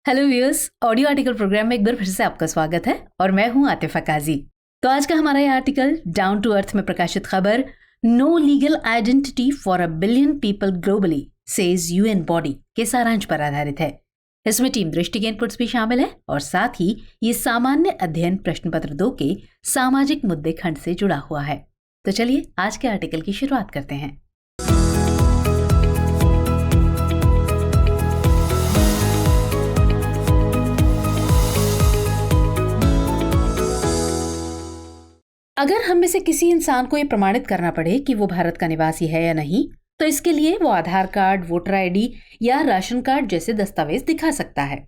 Hello viewers, audio article programme में एक बार फिर से आपका स्वागत है और मैं हूं आतिफा काजी। तो आज का हमारा ये आर्टिकल डाउन टू अर्थ में प्रकाशित खबर no legal identity for a billion people globally says UN body के सारांश पर आधारित है। इसमें टीम दृष्टि के इनपुट्स भी शामिल है और साथ ही ये सामान्य अध्ययन प्रश्न पत्र 2 के सामाजिक मुद्दे खंड से जुड़ा हुआ है। तो चलिए आज के आर्टिकल की शुरुआत करते हैं। अगर हम में से किसी इंसान को यह प्रमाणित करना पड़े कि वो भारत का निवासी है या नहीं, तो इसके लिए वो आधार कार्ड, वोटर आईडी या राशन कार्ड जैसे दस्तावेज दिखा सकता है।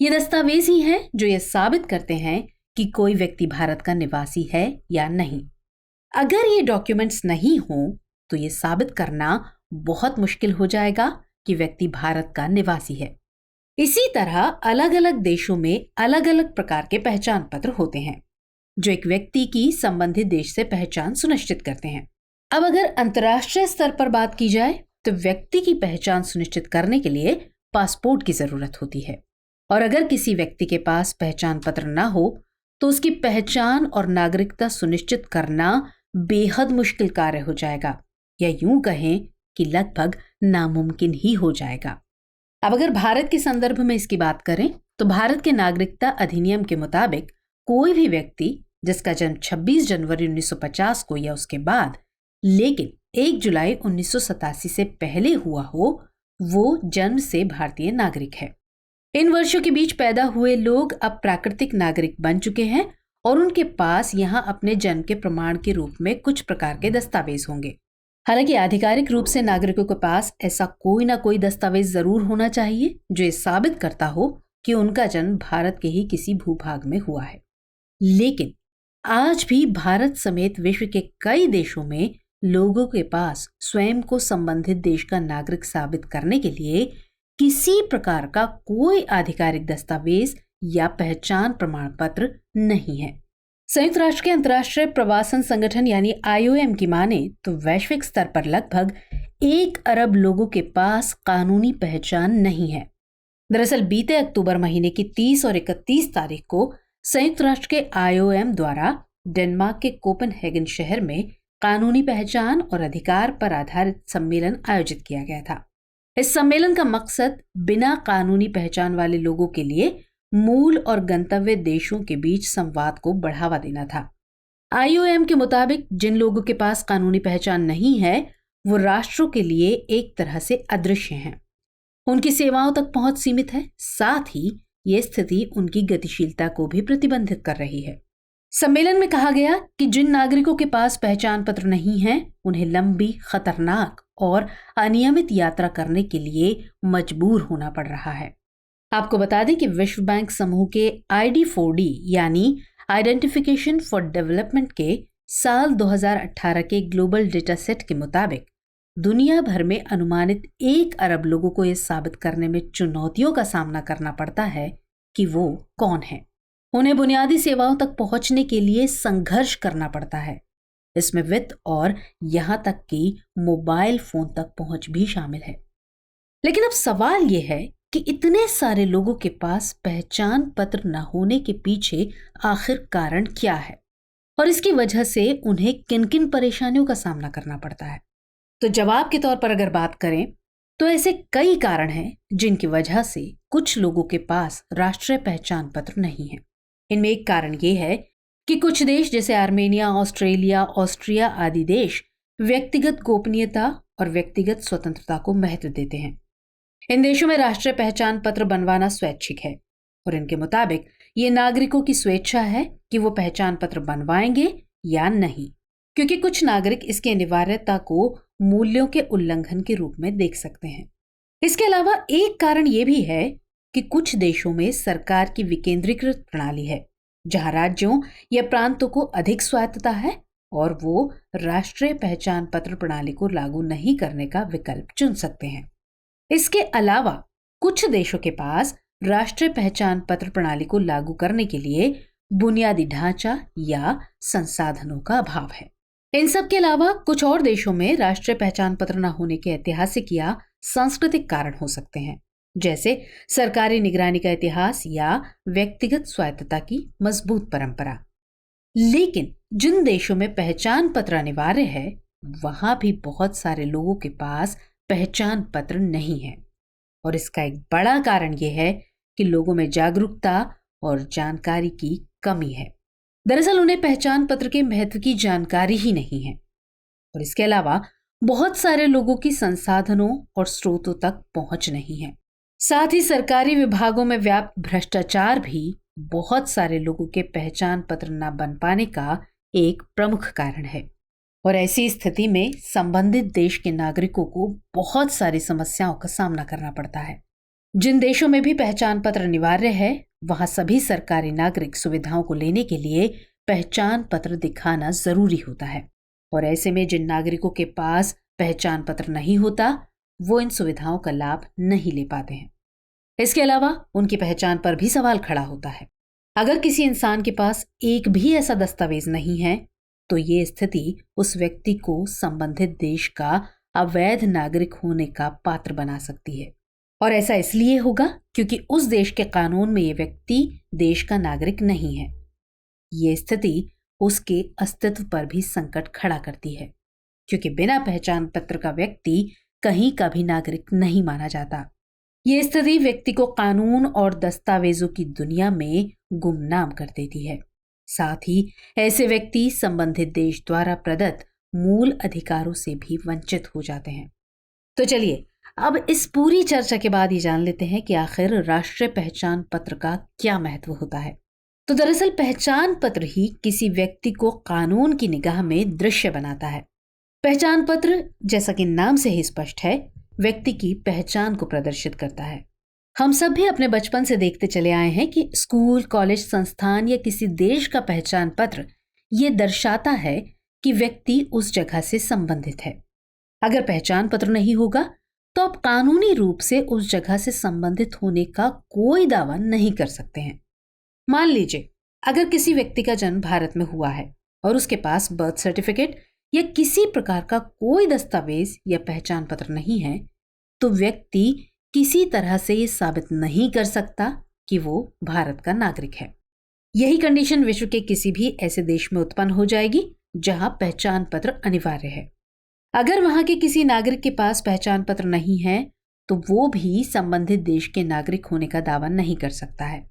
ये दस्तावेज ही हैं जो ये साबित करते हैं कि कोई व्यक्ति भारत का निवासी है या नहीं। अगर ये डॉक्यूमेंट्स नहीं हो तो ये साबित करना बहुत मुश्किल हो जाएगा कि व्यक्ति भारत का निवासी है। इसी तरह अलग अलग देशों में अलग अलग प्रकार के पहचान पत्र होते हैं जो एक व्यक्ति की संबंधित देश से पहचान सुनिश्चित करते हैं। अब अगर अंतर्राष्ट्रीय स्तर पर बात की जाए तो व्यक्ति की पहचान सुनिश्चित करने के लिए पासपोर्ट की जरूरत होती है, और अगर किसी व्यक्ति के पास पहचान पत्र न हो तो उसकी पहचान और नागरिकता सुनिश्चित करना बेहद मुश्किल कार्य हो जाएगा, या यूं कहें कि लगभग नामुमकिन ही हो जाएगा। अब अगर भारत के संदर्भ में इसकी बात करें तो भारत के नागरिकता अधिनियम के मुताबिक कोई भी व्यक्ति जिसका जन्म 26 जनवरी 1950 को या उसके बाद लेकिन 1 जुलाई 1987 से पहले हुआ हो, वो जन्म से भारतीय नागरिक है। इन वर्षों के बीच पैदा हुए लोग अब प्राकृतिक नागरिक बन चुके हैं और उनके पास यहाँ अपने जन्म के प्रमाण के रूप में कुछ प्रकार के दस्तावेज होंगे। हालांकि आधिकारिक रूप से नागरिकों के पास ऐसा कोई ना कोई दस्तावेज जरूर होना चाहिए जो ये साबित करता हो कि उनका जन्म भारत के ही किसी भूभाग में हुआ है। लेकिन आज भी भारत समेत विश्व के कई देशों में लोगों के पास स्वयं को संबंधित देश का नागरिक साबित करने के लिए किसी प्रकार का कोई आधिकारिक दस्तावेज या पहचान प्रमाण पत्र नहीं है। संयुक्त राष्ट्र के अंतर्राष्ट्रीय प्रवासन संगठन यानी IOM की माने तो वैश्विक स्तर पर लगभग 1 अरब लोगों के पास कानूनी पहचान नहीं है। दरअसल बीते अक्टूबर महीने की 30 और 31 तारीख को संयुक्त राष्ट्र के IOM द्वारा डेनमार्क के कोपेनहेगन शहर में कानूनी पहचान और अधिकार पर आधारित सम्मेलन आयोजित किया गया था। इस सम्मेलन का मकसद बिना कानूनी पहचान वाले लोगों के लिए मूल और गंतव्य देशों के बीच संवाद को बढ़ावा देना था। IOM के मुताबिक जिन लोगों के पास कानूनी पहचान नहीं है वो राष्ट्रों के लिए एक तरह से अदृश्य हैं। उनकी सेवाओं तक पहुंच सीमित है, साथ ही ये स्थिति उनकी गतिशीलता को भी प्रतिबंधित कर रही है। सम्मेलन में कहा गया कि जिन नागरिकों के पास पहचान पत्र नहीं है उन्हें लंबी, खतरनाक और अनियमित यात्रा करने के लिए मजबूर होना पड़ रहा है। आपको बता दें कि विश्व बैंक समूह के ID4D यानी आइडेंटिफिकेशन फॉर डेवलपमेंट के साल 2018 के ग्लोबल डेटा सेट के मुताबिक दुनिया भर में अनुमानित 1 अरब लोगों को यह साबित करने में चुनौतियों का सामना करना पड़ता है कि वो कौन है। उन्हें बुनियादी सेवाओं तक पहुंचने के लिए संघर्ष करना पड़ता है। इसमें वित्त और यहां तक कि मोबाइल फोन तक पहुंच भी शामिल है। लेकिन अब सवाल यह है कि इतने सारे लोगों के पास पहचान पत्र न होने के पीछे आखिर कारण क्या है और इसकी वजह से उन्हें किन किन परेशानियों का सामना करना पड़ता है। तो जवाब के तौर पर अगर बात करें तो ऐसे कई कारण हैं जिनकी वजह से कुछ लोगों के पास राष्ट्रीय पहचान पत्र नहीं है। इनमें एक कारण ये है कि कुछ देश जैसे आर्मेनिया, ऑस्ट्रेलिया, ऑस्ट्रिया आदि देश व्यक्तिगत गोपनीयता और व्यक्तिगत स्वतंत्रता को महत्व देते हैं। इन देशों में राष्ट्रीय पहचान पत्र बनवाना स्वैच्छिक है और इनके मुताबिक ये नागरिकों की स्वेच्छा है कि वो पहचान पत्र बनवाएंगे या नहीं, क्योंकि कुछ नागरिक इसकी अनिवार्यता को मूल्यों के उल्लंघन के रूप में देख सकते हैं। इसके अलावा एक कारण यह भी है कि कुछ देशों में सरकार की विकेंद्रीकृत प्रणाली है जहां राज्यों या प्रांतों को अधिक स्वायत्तता है और वो राष्ट्रीय पहचान पत्र प्रणाली को लागू नहीं करने का विकल्प चुन सकते हैं। इसके अलावा कुछ देशों के पास राष्ट्रीय पहचान पत्र प्रणाली को लागू करने के लिए बुनियादी ढांचा या संसाधनों का अभाव है। इन सब के अलावा कुछ और देशों में राष्ट्रीय पहचान पत्र न होने के ऐतिहासिक या सांस्कृतिक कारण हो सकते हैं, जैसे सरकारी निगरानी का इतिहास या व्यक्तिगत स्वायत्तता की मजबूत परंपरा। लेकिन जिन देशों में पहचान पत्र अनिवार्य है, वहां भी बहुत सारे लोगों के पास पहचान पत्र नहीं है। और इसका एक बड़ा कारण यह है कि लोगों में जागरूकता और जानकारी की कमी है। दरअसल उन्हें पहचान पत्र के महत्व की जानकारी ही नहीं है। और इसके अलावा बहुत सारे लोगों की संसाधनों और स्रोतों तक पहुंच नहीं है। साथ ही सरकारी विभागों में व्याप्त भ्रष्टाचार भी बहुत सारे लोगों के पहचान पत्र न बन पाने का एक प्रमुख कारण है। और ऐसी स्थिति में संबंधित देश के नागरिकों को बहुत सारी समस्याओं का सामना करना पड़ता है। जिन देशों में भी पहचान पत्र अनिवार्य है, वहां सभी सरकारी नागरिक सुविधाओं को लेने के लिए पहचान पत्र दिखाना जरूरी होता है। और ऐसे में जिन नागरिकों के पास पहचान पत्र नहीं होता, वो इन सुविधाओं का लाभ नहीं ले पाते हैं। इसके अलावा उनकी पहचान पर भी सवाल खड़ा होता है। अगर किसी इंसान के पास एक भी ऐसा दस्तावेज नहीं है, तो ये स्थिति उस व्यक्ति को संबंधित देश का अवैध नागरिक होने का पात्र बना सकती है। और ऐसा इसलिए होगा क्योंकि उस देश के कानून में ये व्यक्ति देश का नागरिक नहीं है। ये स्थिति उसके अस्तित्व पर भी संकट खड़ा करती है, क्योंकि बिना पहचान पत्र का व्यक्ति कहीं का भी नागरिक नहीं माना जाता। ये स्थिति व्यक्ति को कानून और दस्तावेजों की दुनिया में गुमनाम कर देती है। साथ ही ऐसे व्यक्ति संबंधित देश द्वारा प्रदत्त मूल अधिकारों से भी वंचित हो जाते हैं। तो चलिए अब इस पूरी चर्चा के बाद ये जान लेते हैं कि आखिर राष्ट्रीय पहचान पत्र का क्या महत्व होता है। तो दरअसल पहचान पत्र ही किसी व्यक्ति को कानून की निगाह में दृश्य बनाता है। पहचान पत्र, जैसा कि नाम से ही स्पष्ट है, व्यक्ति की पहचान को प्रदर्शित करता है। हम सब भी अपने बचपन से देखते चले आए हैं कि स्कूल, कॉलेज, संस्थान या किसी देश का पहचान पत्र ये दर्शाता है कि व्यक्ति उस जगह से संबंधित है। अगर पहचान पत्र नहीं होगा तो आप कानूनी रूप से उस जगह से संबंधित होने का कोई दावा नहीं कर सकते हैं। मान लीजिए अगर किसी व्यक्ति का जन्म भारत में हुआ है और उसके पास बर्थ सर्टिफिकेट या किसी प्रकार का कोई दस्तावेज या पहचान पत्र नहीं है, तो व्यक्ति किसी तरह से ये साबित नहीं कर सकता कि वो भारत का नागरिक है। यही कंडीशन विश्व के किसी भी ऐसे देश में उत्पन्न हो जाएगी जहां पहचान पत्र अनिवार्य है। अगर वहां के किसी नागरिक के पास पहचान पत्र नहीं है, तो वो भी संबंधित देश के नागरिक होने का दावा नहीं कर सकता है।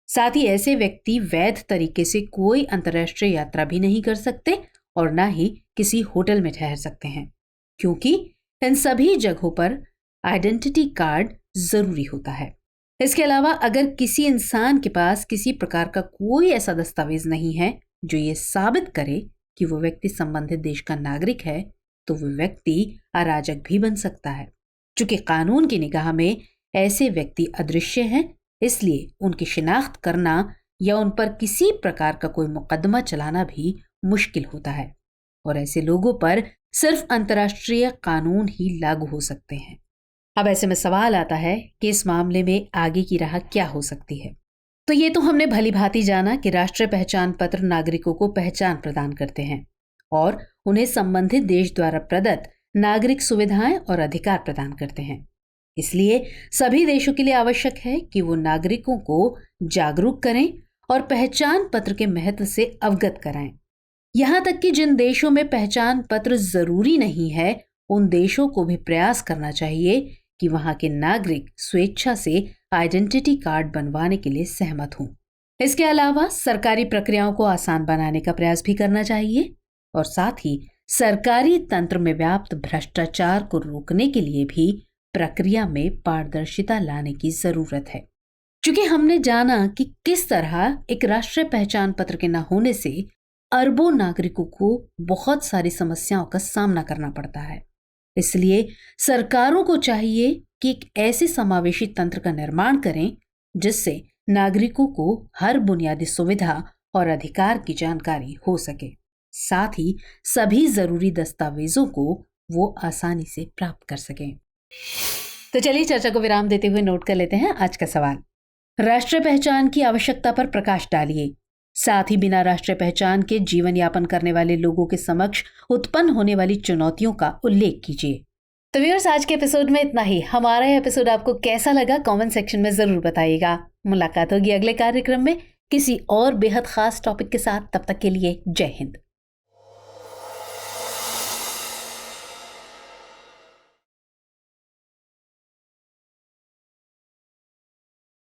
साथ ही ऐसे व्यक्ति वैध तरीके से कोई अंतर्राष्ट्रीय यात्रा भी नहीं कर सकते और ना ही किसी होटल में ठहर सकते हैं, क्योंकि इन सभी जगहों पर आइडेंटिटी कार्ड जरूरी होता है। इसके अलावा अगर किसी इंसान के पास किसी प्रकार का कोई ऐसा दस्तावेज नहीं है जो ये साबित करे कि वो व्यक्ति संबंधित देश का नागरिक है, तो वो व्यक्ति अराजक भी बन सकता है। चूंकि कानून की निगाह में ऐसे व्यक्ति अदृश्य हैं, इसलिए उनकी शिनाख्त करना या उन पर किसी प्रकार का कोई मुकदमा चलाना भी मुश्किल होता है। और ऐसे लोगों पर सिर्फ अंतर्राष्ट्रीय कानून ही लागू हो सकते हैं। अब ऐसे में सवाल आता है कि इस मामले में आगे की राह क्या हो सकती है। तो ये तो हमने भली भांति जाना कि राष्ट्रीय पहचान पत्र नागरिकों को पहचान प्रदान करते हैं और उन्हें संबंधित देश द्वारा प्रदत्त नागरिक सुविधाएं और अधिकार प्रदान करते हैं। इसलिए सभी देशों के लिए आवश्यक है कि वो नागरिकों को जागरूक करें और पहचान पत्र के महत्व से अवगत कराएं। यहां तक कि जिन देशों में पहचान पत्र जरूरी नहीं है, उन देशों को भी प्रयास करना चाहिए कि वहां के नागरिक स्वेच्छा से आइडेंटिटी कार्ड बनवाने के लिए सहमत हों। इसके अलावा सरकारी प्रक्रियाओं को आसान बनाने का प्रयास भी करना चाहिए और साथ ही सरकारी तंत्र में व्याप्त भ्रष्टाचार को रोकने के लिए भी प्रक्रिया में पारदर्शिता लाने की जरूरत है। क्योंकि हमने जाना कि किस तरह एक राष्ट्रीय पहचान पत्र के न होने से अरबों नागरिकों को बहुत सारी समस्याओं का सामना करना पड़ता है। इसलिए सरकारों को चाहिए कि एक ऐसे समावेशी तंत्र का निर्माण करें जिससे नागरिकों को हर बुनियादी सुविधा और अधिकार की जानकारी हो सके, साथ ही सभी जरूरी दस्तावेजों को वो आसानी से प्राप्त कर सकें। तो चलिए चर्चा को विराम देते हुए नोट कर लेते हैं आज का सवाल। राष्ट्रीय पहचान की आवश्यकता पर प्रकाश डालिए। साथ ही बिना राष्ट्रीय पहचान के जीवन यापन करने वाले लोगों के समक्ष उत्पन्न होने वाली चुनौतियों का उल्लेख कीजिए। तो व्यूअर्स, आज के एपिसोड में इतना ही। हमारा ये एपिसोड आपको कैसा लगा कमेंट सेक्शन में जरूर बताइएगा। मुलाकात होगी अगले कार्यक्रम में किसी और बेहद खास टॉपिक के साथ। तब तक के लिए जय हिंद।